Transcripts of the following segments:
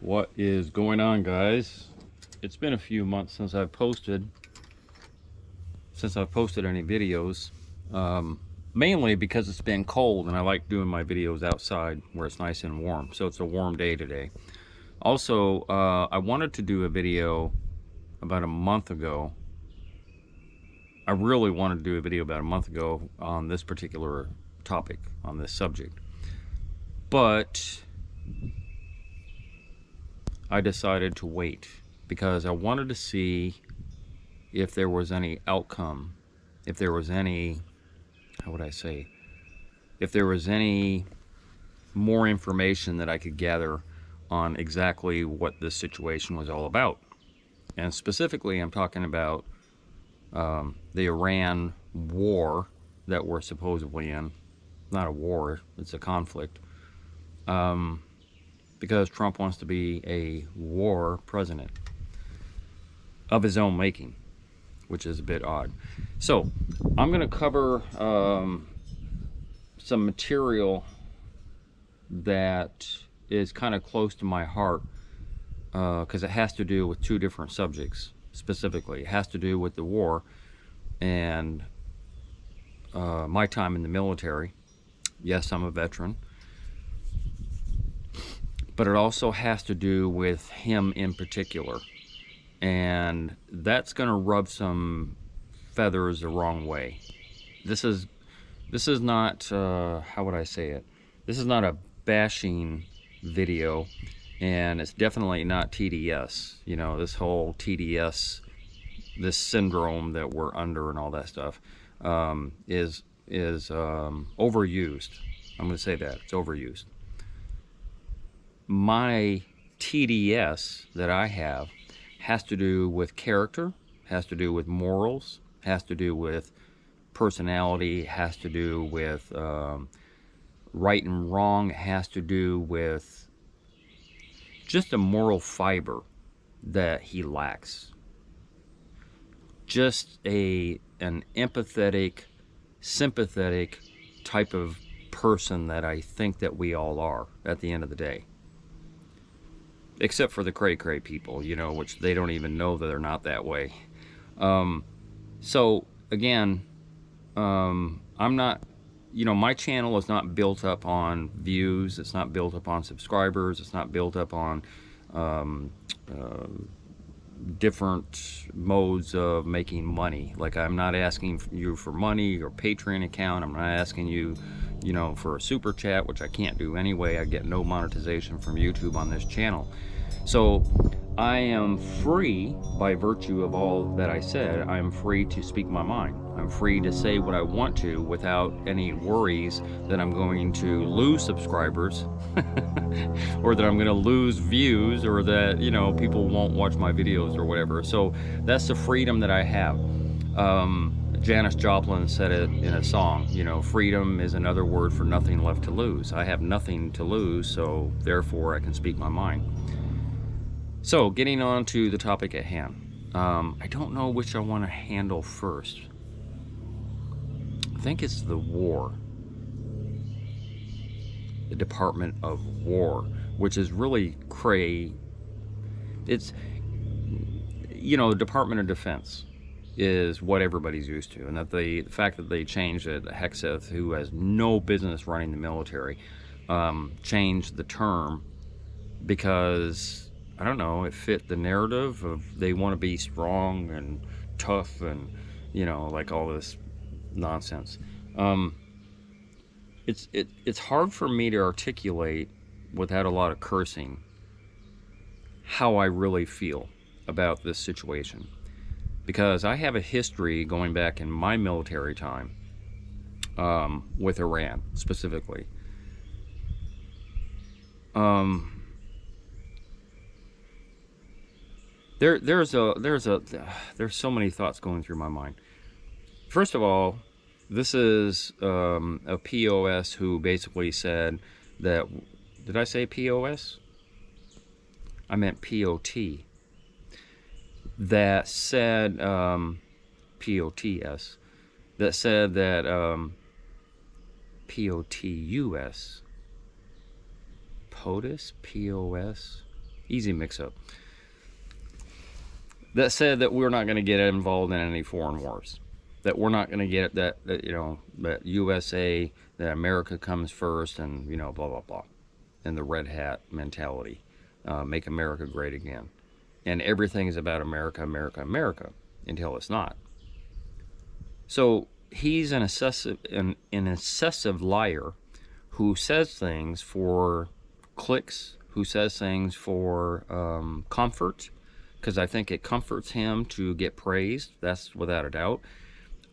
What is going on, guys? It's been a few months since I've posted any videos, mainly because it's been cold and I like doing my videos outside where it's nice and warm. So it's a warm day today. Also, I wanted to do a video about a month ago. I really wanted to do a video about a month ago on this particular topic, on this subject, but I decided to wait because I wanted to see if there was any outcome, if there was any, how would I say, if there was any more information that I could gather on exactly what this situation was all about. And specifically, I'm talking about the Iran war that we're supposedly in. Not a war, it's a conflict. Because Trump wants to be a war president of his own making, which is a bit odd. So I'm going to cover some material that is kind of close to my heart because it has to do with two different subjects specifically. It has to do with the war and my time in the military. Yes, I'm a veteran. But it also has to do with him in particular. And that's going to rub some feathers the wrong way. This is not, how would I say it? This is not a bashing video, and it's definitely not TDS. You know, this whole TDS, this syndrome that we're under and all that stuff is overused. I'm going to say that. It's overused. My TDS that I have has to do with character, has to do with morals, has to do with personality, has to do with right and wrong, has to do with just a moral fiber that he lacks. Just an empathetic, sympathetic type of person that I think that we all are at the end of the day. Except for the cray-cray people, you know, which they don't even know that they're not that way. So, again, I'm not, you know, my channel is not built up on views. It's not built up on subscribers. It's not built up on different modes of making money. Like, I'm not asking you for money or Patreon account. I'm not asking you, you know, for a super chat, which I can't do anyway. I get no monetization from YouTube on this channel. So I am free by virtue of all that I said. I'm free to speak my mind. I'm free to say what I want to without any worries that I'm going to lose subscribers or that I'm going to lose views or that, you know, people won't watch my videos or whatever. So that's the freedom that I have. Janis Joplin said it in a song, you know, freedom is another word for nothing left to lose. I have nothing to lose, so therefore I can speak my mind. So, getting on to the topic at hand. I don't know which I want to handle first. I think it's the war. The Department of War, which is really it's, you know, Department of Defense is what everybody's used to. And that the fact that they changed it, Hegseth, who has no business running the military, changed the term because, I don't know, it fit the narrative of they want to be strong and tough and, you know, like all this nonsense. It's hard for me to articulate without a lot of cursing how I really feel about this situation. Because I have a history going back in my military time with Iran specifically. There's so many thoughts going through my mind. First of all, this is a POS who basically said that, did I say POS? I meant POT. That said, POTS, that said that POTUS, POTUS, POS, Easy mix-up. That said, that we're not going to get involved in any foreign wars. That we're not going to get that that USA, that America comes first, and blah blah blah, and the red hat mentality, make America great again, and everything is about America, America, America, until it's not. So he's an excessive liar who says things for clicks, who says things for comfort, because I think it comforts him to get praised. That's without a doubt.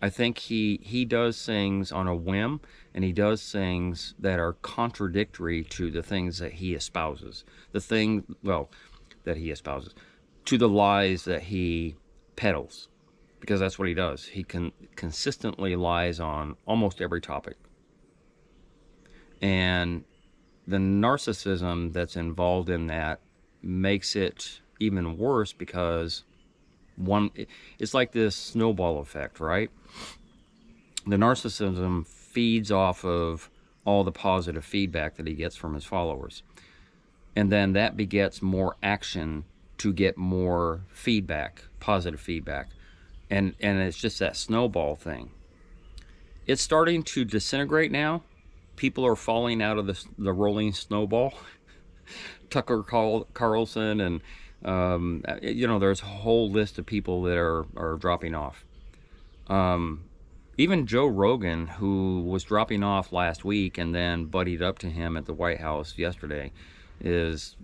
I think he does things on a whim, and he does things that are contradictory to the things that he espouses. That he espouses, to the lies that he peddles, because that's what he does. He consistently lies on almost every topic. And the narcissism that's involved in that makes it even worse, because it's like this snowball effect, right? The narcissism feeds off of all the positive feedback that he gets from his followers, and then that begets more action to get more feedback, positive feedback, and it's just that snowball thing. It's starting to disintegrate now. People are falling out of the rolling snowball. Tucker Carlson, and there's a whole list of people that are dropping off. Even Joe Rogan, who was dropping off last week and then buddied up to him at the White House yesterday, that's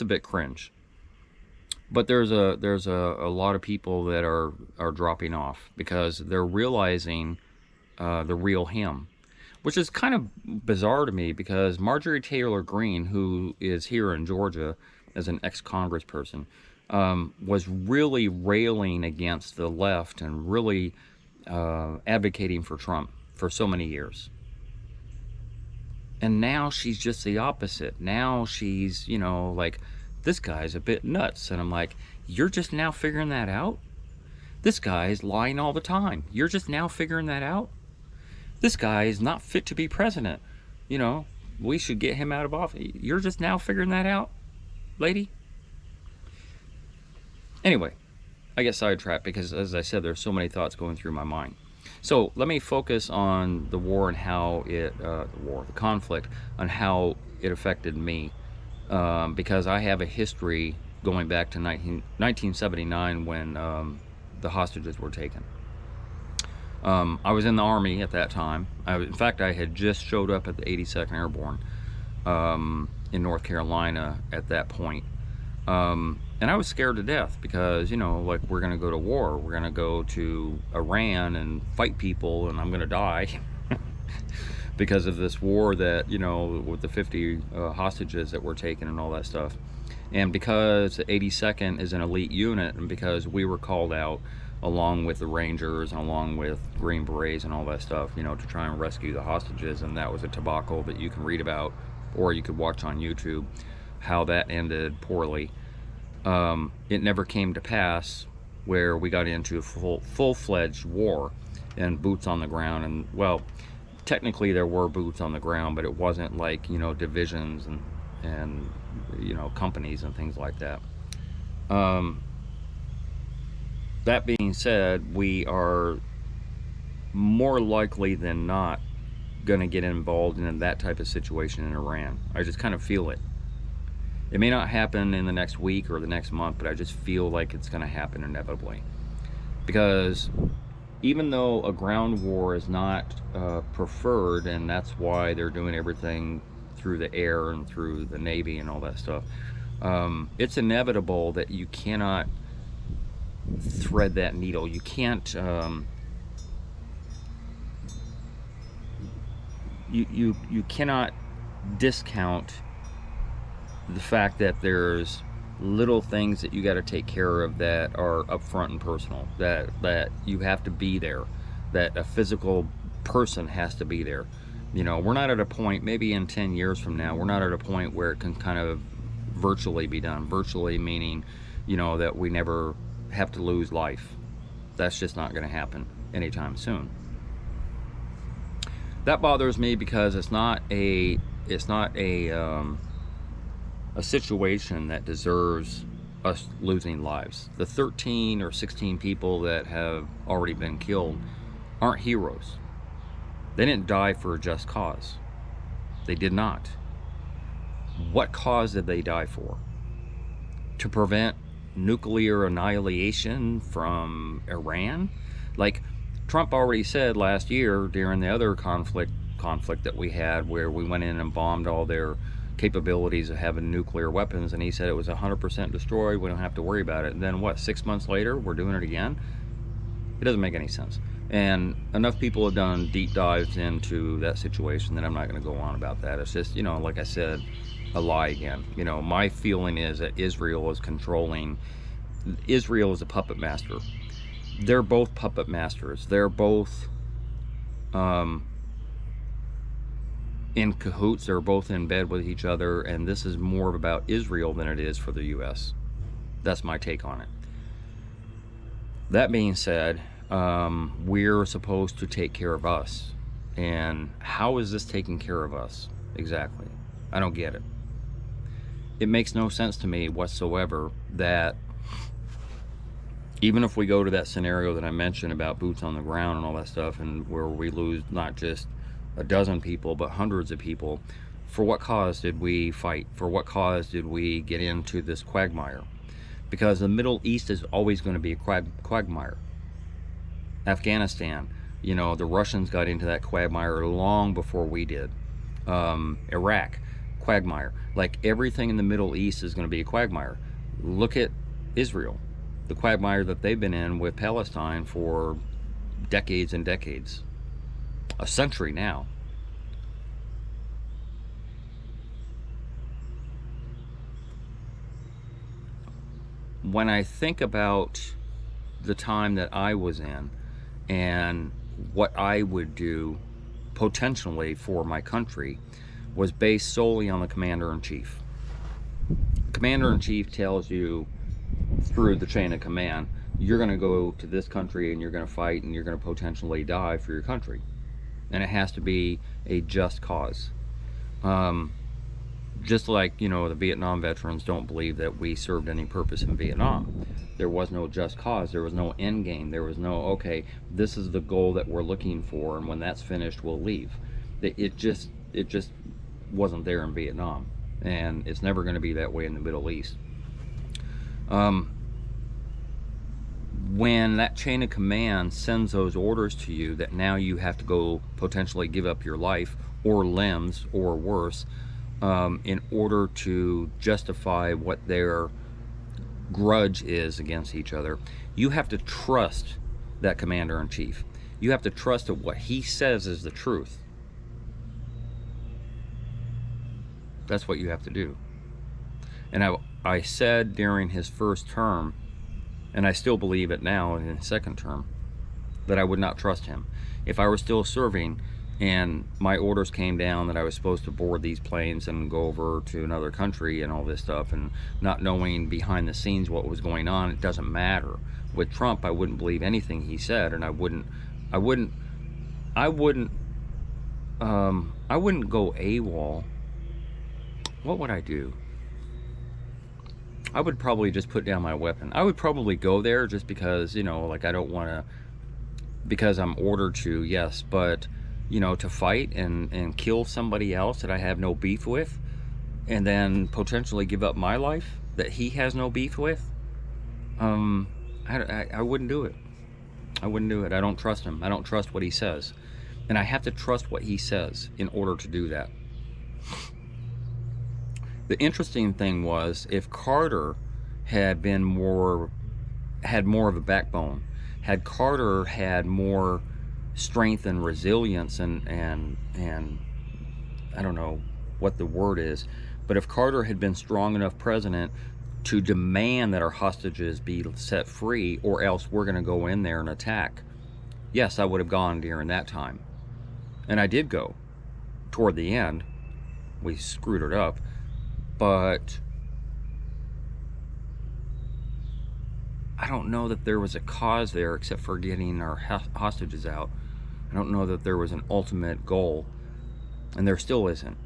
a bit cringe. But there's a lot of people that are dropping off because they're realizing the real him, which is kind of bizarre to me, because Marjorie Taylor Greene, who is here in Georgia as an ex-congressperson, was really railing against the left and really advocating for Trump for so many years. And now she's just the opposite. Now she's, like, this guy's a bit nuts. And I'm like, you're just now figuring that out? This guy's lying all the time. You're just now figuring that out? This guy is not fit to be president. We should get him out of office. You're just now figuring that out, lady? Anyway, I get sidetracked because, as I said, there's so many thoughts going through my mind. So let me focus on the war and how the conflict, on how it affected me, because I have a history going back to 1979 when the hostages were taken. I was in the Army at that time. In fact, I had just showed up at the 82nd Airborne in North Carolina at that point. And I was scared to death because, like, we're going to go to war. We're going to go to Iran and fight people, and I'm going to die because of this war that, with the 50 hostages that were taken and all that stuff. And because the 82nd is an elite unit, and because we were called out along with the Rangers and along with Green Berets and all that stuff, to try and rescue the hostages, and that was a debacle that you can read about, or you could watch on YouTube, how that ended poorly. It never came to pass where we got into a full-fledged war and boots on the ground. And, well, technically there were boots on the ground, but it wasn't like, divisions and companies and things like that. That being said, we are more likely than not going to get involved in that type of situation in Iran. I just kind of feel it. It may not happen in the next week or the next month, but I just feel like it's going to happen inevitably. Because even though a ground war is not preferred, and that's why they're doing everything through the air and through the Navy and all that stuff, it's inevitable that you cannot thread that needle. You can't you cannot discount the fact that there's little things that you got to take care of that are upfront and personal, that you have to be there, that a physical person has to be there. We're not at a point, maybe in 10 years from now, we're not at a point where it can kind of virtually be done. Virtually meaning, that we never have to lose life. That's just not going to happen anytime soon. That bothers me because it's not a a situation that deserves us losing lives. The 13 or 16 people that have already been killed aren't heroes. They didn't die for a just cause. They did not. What cause did they die for? To prevent nuclear annihilation from Iran? Like, Trump already said last year during the other conflict that we had, where we went in and bombed all their capabilities of having nuclear weapons, and he said it was 100% destroyed, we don't have to worry about it. And then what, 6 months later we're doing it again? It doesn't make any sense. And enough people have done deep dives into that situation that I'm not going to go on about that. It's just, like I said, a lie again. My feeling is that Israel is a puppet master. They're both puppet masters. They're both in cahoots. They're both in bed with each other, and this is more about Israel than it is for the U.S. That's my take on it. That being said, we're supposed to take care of us. And how is this taking care of us exactly? I don't get it. It makes no sense to me whatsoever that even if we go to that scenario that I mentioned about boots on the ground and all that stuff, and where we lose not just a dozen people but hundreds of people, for what cause did we fight? For what cause did we get into this quagmire? Because the Middle East is always going to be a quagmire. Afghanistan, the Russians got into that quagmire long before we did. Iraq, quagmire. Like, everything in the Middle East is going to be a quagmire. Look at Israel, the quagmire that they've been in with Palestine for decades and decades, a century now. When I think about the time that I was in and what I would do potentially for my country, was based solely on the commander-in-chief. Commander-in-chief tells you through the chain of command, you're going to go to this country and you're going to fight and you're going to potentially die for your country. And it has to be a just cause. Just like, the Vietnam veterans don't believe that we served any purpose in Vietnam. There was no just cause. There was no end game. There was no, okay, this is the goal that we're looking for, and when that's finished, we'll leave. It just wasn't there in Vietnam, and it's never going to be that way in the Middle East. When that chain of command sends those orders to you that now you have to go potentially give up your life or limbs or worse, in order to justify what their grudge is against each other, you have to trust that commander-in-chief. You have to trust that what he says is the truth. That's what you have to do. And I said during his first term, and I still believe it now in his second term, that I would not trust him. If I were still serving and my orders came down that I was supposed to board these planes and go over to another country and all this stuff, and not knowing behind the scenes what was going on, it doesn't matter. With Trump, I wouldn't believe anything he said, and I wouldn't go AWOL. What would I do? I would probably just put down my weapon. I would probably go there just because, like, I don't want to, because I'm ordered to, yes, but, to fight and kill somebody else that I have no beef with, and then potentially give up my life that he has no beef with, I wouldn't do it. I wouldn't do it. I don't trust him. I don't trust what he says. And I have to trust what he says in order to do that. The interesting thing was, if Carter had more of a backbone, had Carter had more strength and resilience and I don't know what the word is, but if Carter had been strong enough president to demand that our hostages be set free, or else we're going to go in there and attack, yes, I would have gone during that time. And I did go toward the end. We screwed it up. But I don't know that there was a cause there except for getting our hostages out. I don't know that there was an ultimate goal, and there still isn't.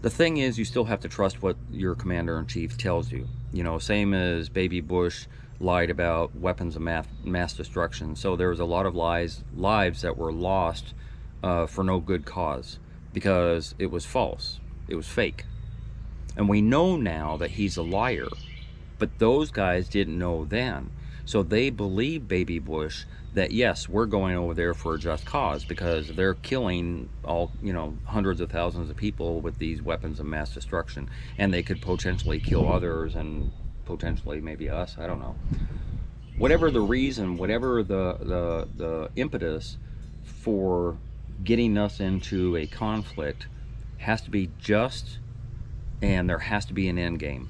The thing is, you still have to trust what your commander-in-chief tells you. You know, same as Baby Bush lied about weapons of mass destruction. So there was a lot of lives that were lost for no good cause, because it was false. It was fake. And we know now that he's a liar, but those guys didn't know then. So they believed Baby Bush that, yes, we're going over there for a just cause, because they're killing all, you know, hundreds of thousands of people with these weapons of mass destruction, and they could potentially kill others and potentially maybe us, I don't know. Whatever the reason, whatever the impetus for getting us into a conflict, has to be just, and there has to be an end game.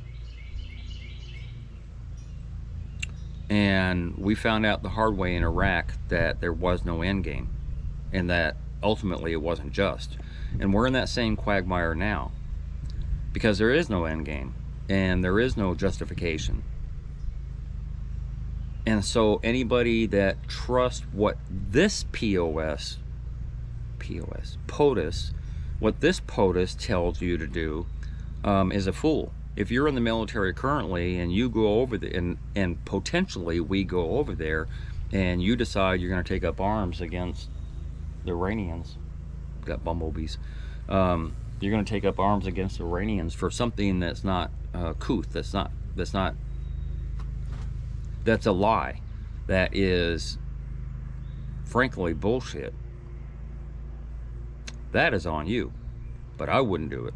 And we found out the hard way in Iraq that there was no end game, and that ultimately it wasn't just. And we're in that same quagmire now, because there is no end game and there is no justification. And so anybody that trusts what this POTUS, what this POTUS tells you to do, is a fool. If you're in the military currently and you go over there, and potentially we go over there, and you decide you're going to take up arms against the Iranians, got bumblebees, you're going to take up arms against the Iranians for something that's not couth, that's a lie, that is frankly bullshit, that is on you. But I wouldn't do it.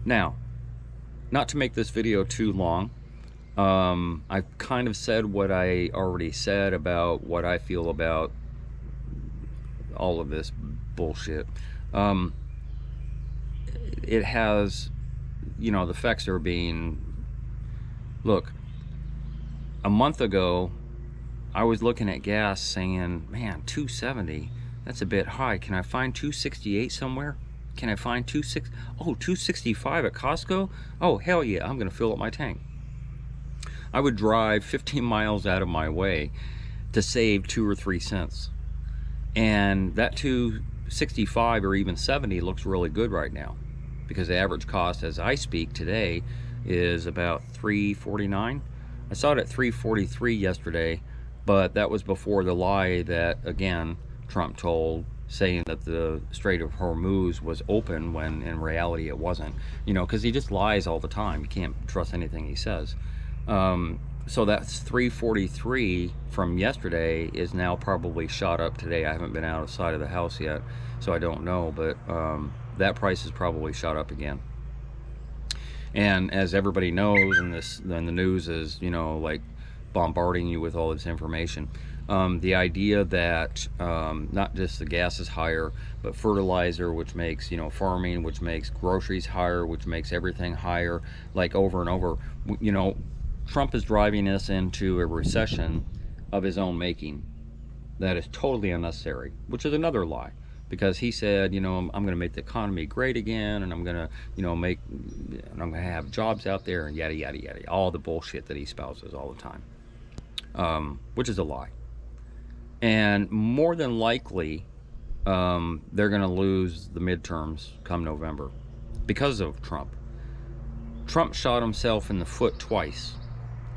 Now, not to make this video too long, I've kind of said what I already said about what I feel about all of this bullshit. It has, you know, the effects are being, look, a month ago, I was looking at gas saying, man, 270, that's a bit high. Can I find 268 somewhere? Can I find 265 at Costco? Oh, hell yeah, I'm gonna fill up my tank. I would drive 15 miles out of my way to save 2 or 3 cents. And that 265 or even 70 looks really good right now, because the average cost as I speak today is about $3.49. I saw it at $3.43 yesterday, but that was before the lie that, again, Trump told, saying that the Strait of Hormuz was open when in reality it wasn't. You know, because he just lies all the time. You can't trust anything he says. So that's $3.43 from yesterday is now probably shot up today. I haven't been outside of the house yet, so I don't know, but that price is probably shot up again. And as everybody knows, and the news is, you know, like bombarding you with all this information, the idea that not just the gas is higher, but fertilizer, which makes, you know, farming, which makes groceries higher, which makes everything higher, like over and over. You know, Trump is driving us into a recession of his own making that is totally unnecessary, which is another lie, because he said, you know, I'm going to make the economy great again, and I'm going to, you know, I'm going to have jobs out there, and yada yada yada, all the bullshit that he spouses all the time, which is a lie. And more than likely, they're going to lose the midterms come November because of Trump. Trump shot himself in the foot twice.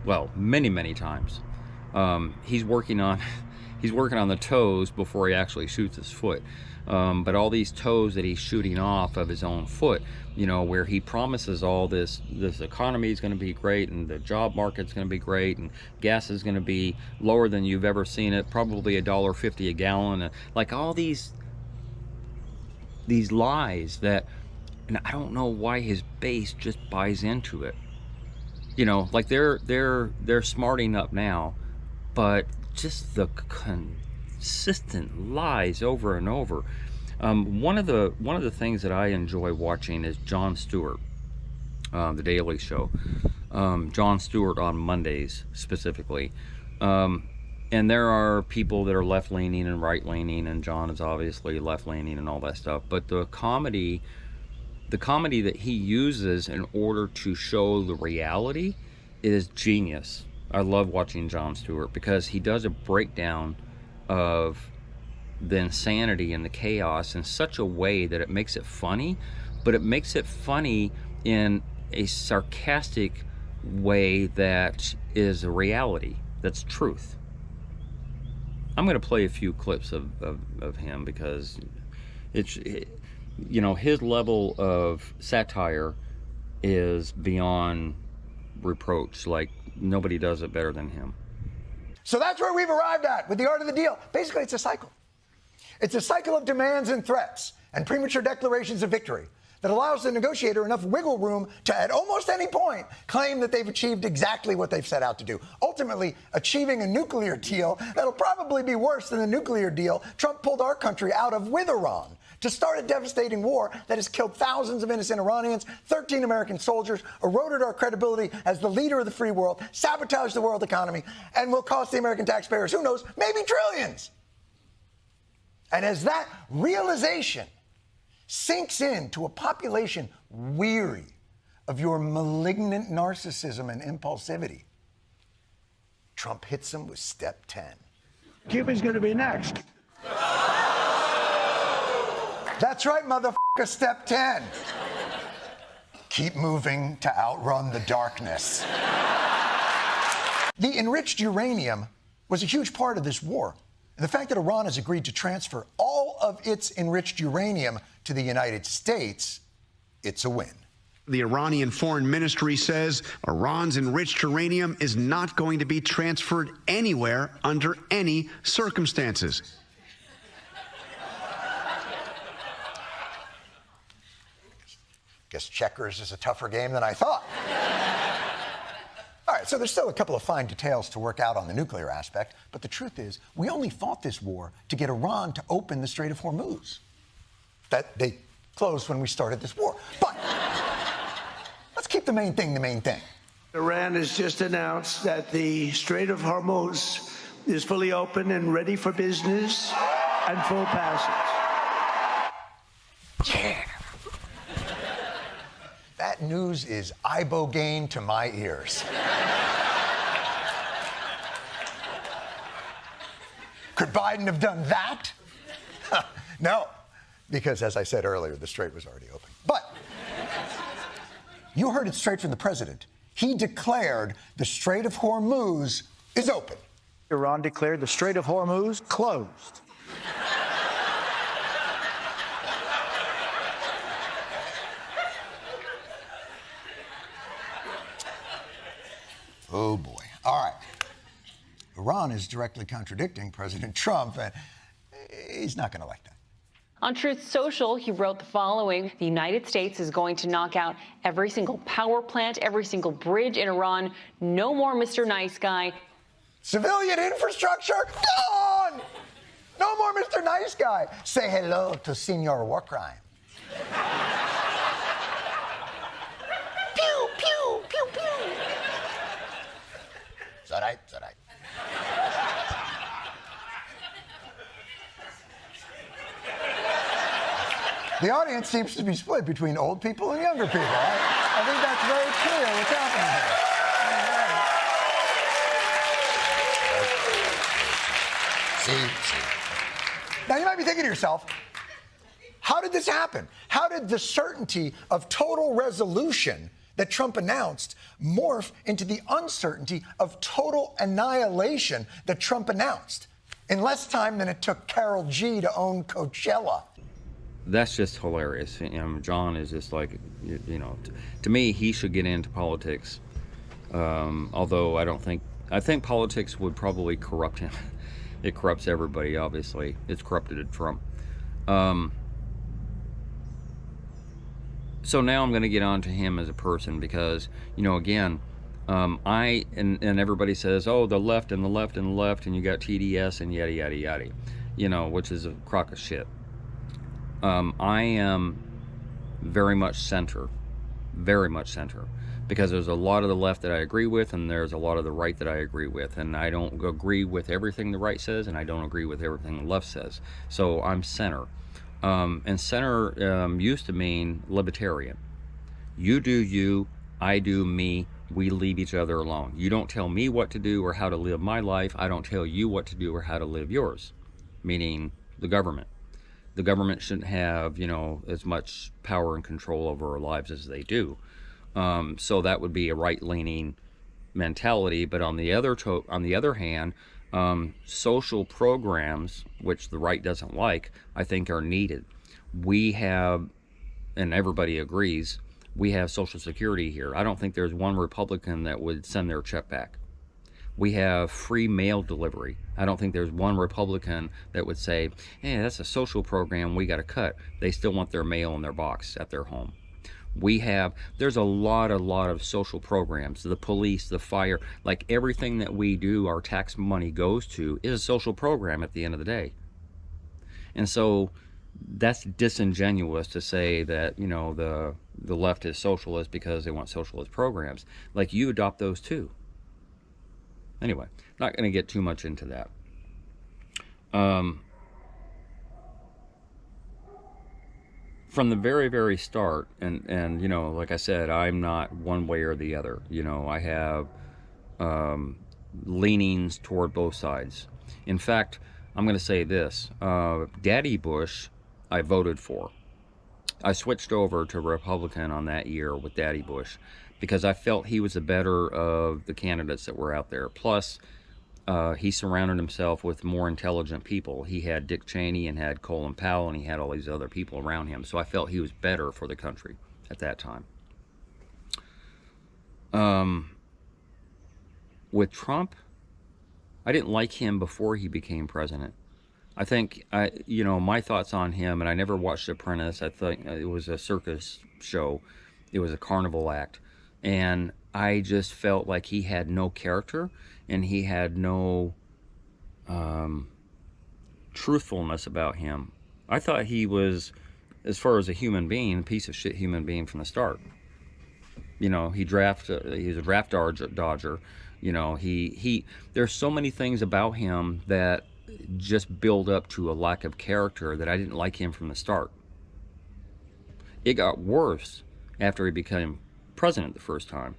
Well, many times. He's working on the toes before he actually shoots his foot. But all these toes that he's shooting off of his own foot, you know, where he promises all this economy is going to be great, and the job market's going to be great, and gas is going to be lower than you've ever seen it, probably $1.50 a gallon, and like all these lies that, and I don't know why his base just buys into it. You know, like they're smarting up now, but just the consistent lies over and over. One of the things that I enjoy watching is Jon Stewart, The Daily Show. Jon Stewart on Mondays specifically. And there are people that are left-leaning and right-leaning, and Jon is obviously left-leaning and all that stuff. But the comedy that he uses in order to show the reality is genius. I love watching Jon Stewart because he does a breakdown of the insanity and the chaos in such a way that it makes it funny, but it makes it funny in a sarcastic way that is a reality, that's truth. I'm going to play a few clips of him because you know, his level of satire is beyond reproach. Like, nobody does it better than him. So that's where we've arrived at with the art of the deal. Basically, it's a cycle. It's a cycle of demands and threats and premature declarations of victory that allows the negotiator enough wiggle room to, at almost any point, claim that they've achieved exactly what they've set out to do, ultimately achieving a nuclear deal that'll probably be worse than the nuclear deal Trump pulled our country out of with Iran to start a devastating war that has killed thousands of innocent Iranians, 13 American soldiers, eroded our credibility as the leader of the free world, sabotaged the world economy, and will cost the American taxpayers, who knows, maybe trillions. And as that realization sinks into a population weary of your malignant narcissism and impulsivity, Trump hits them with step 10. Cuba's going to be next. That's right, motherfucker, step 10. Keep moving to outrun the darkness. The enriched uranium was a huge part of this war. And the fact that Iran has agreed to transfer all of its enriched uranium to the United States, it's a win. The Iranian Foreign Ministry says Iran's enriched uranium is not going to be transferred anywhere under any circumstances. Guess checkers is a tougher game than I thought. All right, so there's still a couple of fine details to work out on the nuclear aspect, but the truth is, we only fought this war to get Iran to open the Strait of Hormuz. That they closed when we started this war. But let's keep the main thing the main thing. Iran has just announced that the Strait of Hormuz is fully open and ready for business and full passage. Yeah. That news is ibogaine to my ears. Could Biden have done that? No, because as I said earlier, the strait was already open. But you heard it straight from the president. He declared the Strait of Hormuz is open. Iran declared the Strait of Hormuz closed. Oh, boy. All right. Iran is directly contradicting President Trump, and he's not going to like that. On Truth Social, he wrote the following: the United States is going to knock out every single power plant, every single bridge in Iran. No more Mr. Nice Guy. Civilian infrastructure? Gone! No more Mr. Nice Guy. Say hello to Senor War Crime. Pew, pew, pew, pew. It's all right, it's all right. The audience seems to be split between old people and younger people. I think that's very clear what's happening here. See? Now, you might be thinking to yourself, how did this happen? How did the certainty of total resolution that Trump announced morph into the uncertainty of total annihilation that Trump announced in less time than it took Karol G to own Coachella? That's just hilarious. John is just like, to me, he should get into politics. Although I think politics would probably corrupt him. It corrupts everybody, obviously. It's corrupted Trump. So now I'm going to get on to him as a person because, again, and everybody says, oh, the left and the left and the left, and you got TDS and yada, yada, yada, which is a crock of shit. I am very much center, because there's a lot of the left that I agree with, and there's a lot of the right that I agree with, and I don't agree with everything the right says, and I don't agree with everything the left says. So I'm center. And center used to mean libertarian. You do you, I do me, we leave each other alone. You don't tell me what to do or how to live my life. I don't tell you what to do or how to live yours. Meaning the government. The government shouldn't have, you know, as much power and control over our lives as they do. So that would be a right-leaning mentality. But on the other hand, social programs, which the right doesn't like, I think are needed. We have, and everybody agrees, we have Social Security here. I don't think there's one Republican that would send their check back. We have free mail delivery. I don't think there's one Republican that would say, hey, that's a social program we got to cut. They still want their mail in their box at their home. There's a lot of social programs, the police, the fire, like everything that we do, our tax money goes to, is a social program at the end of the day. And so that's disingenuous to say that, you know, the left is socialist because they want socialist programs. Like, you adopt those too. Anyway, not going to get too much into that. From the very, very start, and you know, like I said, I'm not one way or the other. You know, I have leanings toward both sides. In fact, I'm going to say this. Daddy Bush, I voted for. I switched over to Republican on that year with Daddy Bush because I felt he was the better of the candidates that were out there. Plus, he surrounded himself with more intelligent people. He had Dick Cheney and had Colin Powell, and he had all these other people around him. So I felt he was better for the country at that time. With Trump, I didn't like him before he became president. I think, you know, my thoughts on him, and I never watched Apprentice. I think it was a circus show. It was a carnival act. And I just felt like he had no character, and he had no truthfulness about him. I thought he was, as far as a human being, a piece of shit human being from the start. You know, he was a draft dodger. You know, there's so many things about him that just build up to a lack of character that I didn't like him from the start. It got worse after he became president the first time.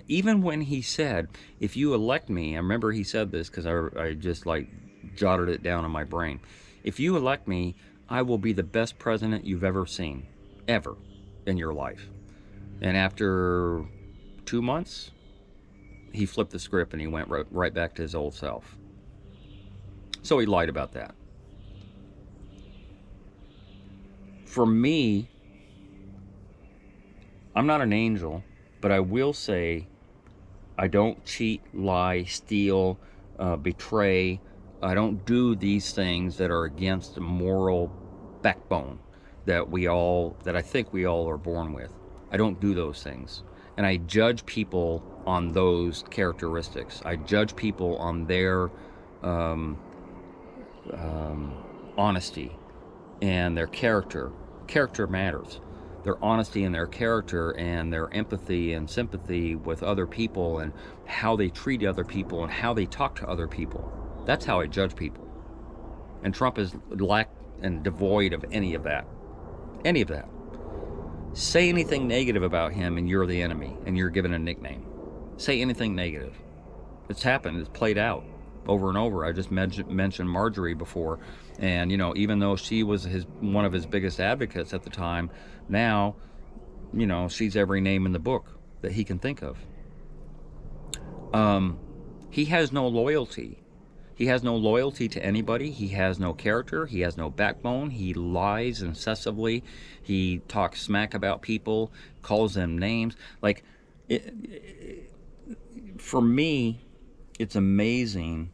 Even when he said, if you elect me, I remember he said this because I just like jotted it down in my brain. If you elect me, I will be the best president you've ever seen, ever, in your life. And after 2 months, he flipped the script and he went right back to his old self. So he lied about that. For me, I'm not an angel, but I will say I don't cheat, lie, steal, betray. I don't do these things that are against the moral backbone that I think we all are born with. I don't do those things. And I judge people on those characteristics. I judge people on their honesty and their character. Character matters. Their honesty and their character and their empathy and sympathy with other people and how they treat other people and how they talk to other people. That's how I judge people. And Trump is lack and devoid of any of that. Any of that. Say anything negative about him and you're the enemy and you're given a nickname. Say anything negative. It's happened. It's played out over and over. I just mentioned Marjorie before, and you know, even though she was one of his biggest advocates at the time, now, you know, she's every name in the book that he can think of. He has no loyalty. He has no loyalty to anybody. He has no character. He has no backbone. He lies incessantly. He talks smack about people, calls them names. Like, for me, it's amazing.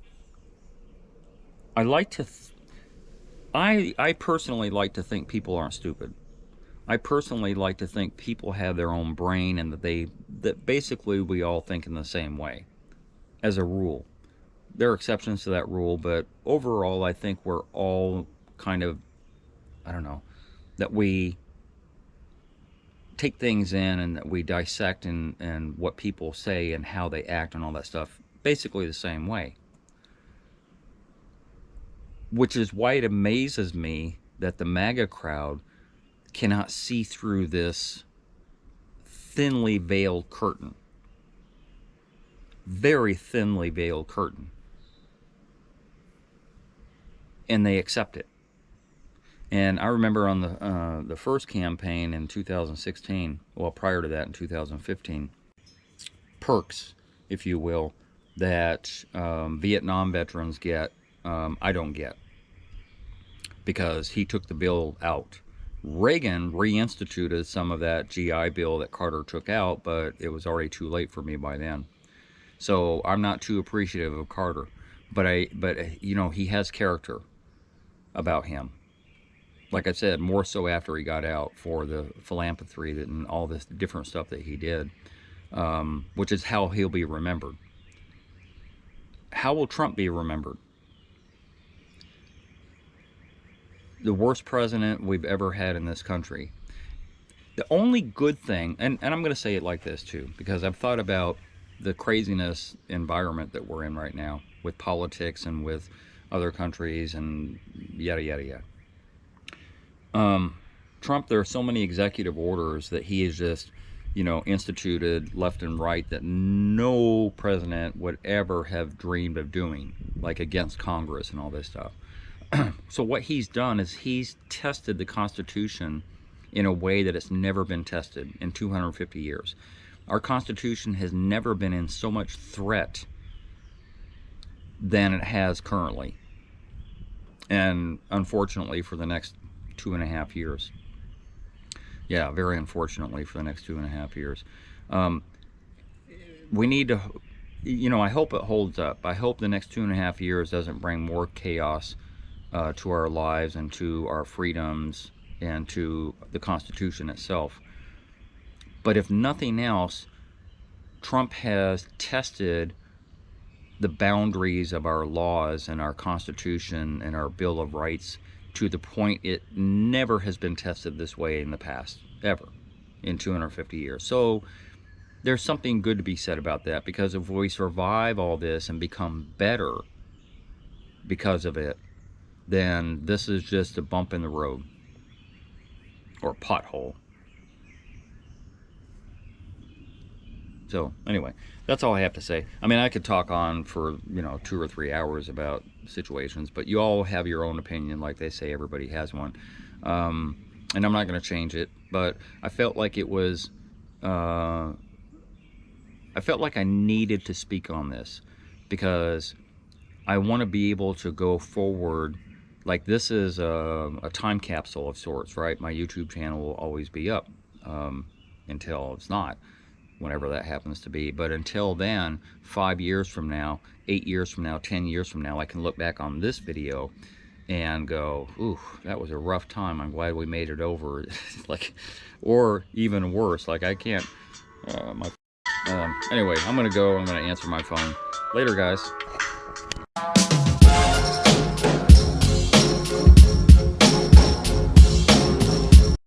I personally like to think people aren't stupid. I personally like to think people have their own brain and that basically we all think in the same way, as a rule. There are exceptions to that rule, but overall I think we're all kind of, I don't know, that we take things in and that we dissect and what people say and how they act and all that stuff basically the same way. Which is why it amazes me that the MAGA crowd cannot see through this thinly veiled curtain. Very thinly veiled curtain. and they accept it. And I remember on the first campaign in 2016, well, prior to that in 2015, perks, if you will, that Vietnam veterans get, I don't get, because he took the bill out. Reagan reinstituted some of that GI Bill that Carter took out, but it was already too late for me by then. So I'm not too appreciative of Carter, but you know, he has character about him. Like I said, more so after he got out, for the philanthropy and all this different stuff that he did, which is how he'll be remembered. How will Trump be remembered? The worst president we've ever had in this country. The only good thing, and I'm going to say it like this too, because I've thought about the craziness environment that we're in right now with politics and with other countries and yada, yada, yada. Trump, there are so many executive orders that he has just, you know, instituted left and right that no president would ever have dreamed of doing, like against Congress and all this stuff. So what he's done is he's tested the Constitution in a way that it's never been tested in 250 years. Our Constitution has never been in so much threat than it has currently. And unfortunately for the next 2.5 years. Yeah, very unfortunately for the next 2.5 years. We need to, you know, I hope it holds up. I hope the next 2.5 years doesn't bring more chaos to our lives and to our freedoms and to the Constitution itself. But if nothing else, Trump has tested the boundaries of our laws and our Constitution and our Bill of Rights to the point it never has been tested this way in the past, ever, in 250 years. So there's something good to be said about that, because if we survive all this and become better because of it, then this is just a bump in the road, or pothole. So anyway, that's all I have to say. I mean, I could talk on for, you know, 2 or 3 hours about situations, but you all have your own opinion. Like they say, everybody has one. And I'm not going to change it, but I felt like it was, I felt like I needed to speak on this, because I want to be able to go forward. Like, this is a time capsule of sorts, right? My YouTube channel will always be up until it's not, whenever that happens to be. But until then, 5 years from now, 8 years from now, 10 years from now, I can look back on this video and go, ooh, that was a rough time. I'm glad we made it over. Like, or even worse, like I can't, anyway, I'm gonna go, I'm gonna answer my phone. Later, guys.